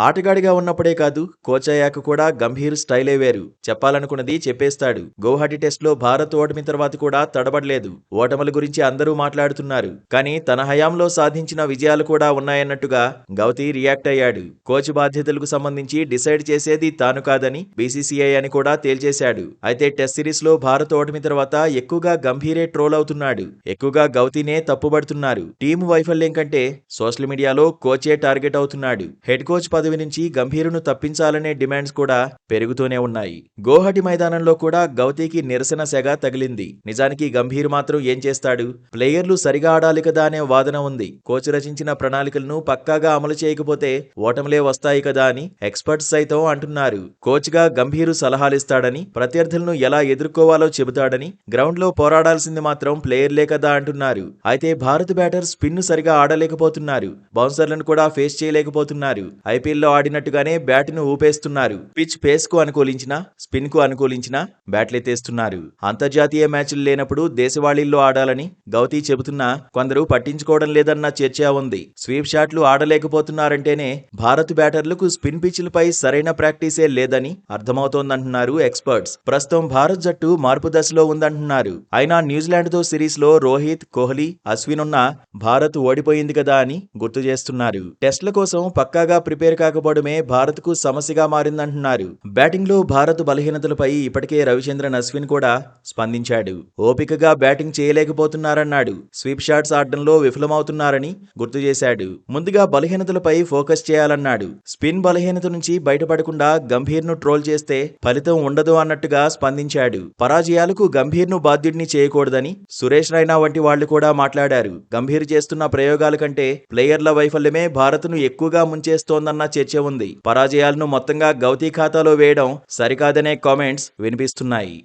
ఆటగాడిగా ఉన్నప్పుడే కాదు, కోచ్ అయ్యాక కూడా గంభీర్ స్టైలే వేరు. చెప్పాలనుకున్నది చెప్పేస్తాడు. గౌహాటి టెస్ట్లో భారత్ ఓటమి తర్వాత కూడా తడబడలేదు. ఓటముల గురించి అందరూ మాట్లాడుతున్నారు. కానీ తన హయాంలో సాధించిన విజయాలు కూడా ఉన్నాయన్నట్టుగా గౌతీ రియాక్ట్ అయ్యాడు. కోచ్ బాధ్యతలకు సంబంధించి డిసైడ్ చేసేది తాను కాదని బీసీసీఐ అని కూడా తేల్చేశాడు. అయితే టెస్ట్ సిరీస్ లో భారత్ ఓటమి తర్వాత ఎక్కువగా గంభీరే ట్రోల్ అవుతున్నాడు. ఎక్కువగా గౌతీనే తప్పుబడుతున్నారు. టీం వైఫల్యం కంటే సోషల్ మీడియాలో కోచే టార్గెట్ అవుతున్నాడు. హెడ్ కోచ్ పదవి నుంచి గంభీరును తప్పించాలనే డిమాండ్స్ కూడా పెరుగుతూనే ఉన్నాయి. గౌహటి మైదానంలో కూడా గౌతీకి నిరసన సెగ తగిలింది. నిజానికి గంభీర్ మాత్రం ఏం చేస్తాడు? ప్లేయర్లు సరిగా ఆడాలి కదా అనే వాదన ఉంది. కోచ్ రచించిన ప్రణాళికలను పక్కాగా అమలు చేయకపోతే ఓటములే వస్తాయి కదా అని ఎక్స్పర్ట్స్ సైతం అంటున్నారు. కోచ్ గా గంభీరు సలహాలిస్తాడని, ప్రత్యర్థులను ఎలా ఎదుర్కోవాలో చెబుతాడని, గ్రౌండ్ లో పోరాడాల్సింది మాత్రం ప్లేయర్లే కదా అంటున్నారు. అయితే భారత బ్యాటర్ స్పిన్ సరిగా ఆడలేకపోతున్నారు. బౌన్సర్లను కూడా ఫేస్ చేయలేకపోతున్నారు. ఐపీఎల్లో ఆడినట్టుగానే బ్యాట్ను ఊపేస్తున్నారు. పిచ్ పేస్ కు అనుకూలించినా, స్పిన్ కు అనుకూలించినా బ్యాట్లెత్తేస్తున్నారు. అంతర్జాతీయ మ్యాచ్లు లేనప్పుడు దేశవాళీల్లో ఆడాలని గౌతీ చెబుతున్నా కొందరు పట్టించుకోవడం లేదన్న చర్చ ఉంది. స్వీప్ షాట్లు ఆడలేకపోతున్నారంటేనే భారత్ బ్యాటర్లకు స్పిన్ పిచ్లపై సరైన ప్రాక్టీసే లేదని అర్థమవుతోందంటున్నారు ఎక్స్పర్ట్స్. ప్రస్తుతం భారత్ జట్టు మార్పు దశలో ఉందంటున్నారు. అయినా న్యూజిలాండ్ తో సిరీస్ లో రోహిత్, కోహ్లీ, అశ్విన్ ఉన్న భారత్ ఓడిపోయింది కదా అని గుర్తు చేస్తున్నారు. టెస్ట్ల కోసం పక్కాగా ప్రిపేర్ కాకపోవడమే భారత్ కు సమస్యగా మారిందంటున్నారు. బ్యాటింగ్ లో భారత్ బలహీనతలపై ఇప్పటికే రవిచంద్రన్ అశ్విన్ కూడా స్పందించాడు. ఓపికగా బ్యాటింగ్ చేయలేకపోతున్నారన్నాడు. స్వీప్ షాట్స్ ఆడడంలో విఫలమవుతున్నారని గుర్తు చేశాడు. ముందుగా బలహీనతలపై ఫోకస్ చేయాలన్నాడు. స్పిన్ బలహీనత నుంచి బయటపడకుండా గంభీర్ ను ట్రోల్ చేస్తే ఫలితం ఉండదు అన్నట్టుగా స్పందించాడు. పరాజయాలకు గంభీర్ ను బాధ్యుడిని చేయకూడదని సురేష్ రైనా వంటి వాళ్లు కూడా మాట్లాడారు. గంభీర్ చేస్తున్న ప్రయోగాల కంటే ప్లేయర్ల వైఫల్యమే భారత్ను ఎక్కువగా ముంచేస్తోందన్న చర్చ ఉంది. పరాజయాలను మొత్తంగా గౌతీ ఖాతాలో వేయడం సరికాదనే కామెంట్స్ వినిపిస్తున్నాయి.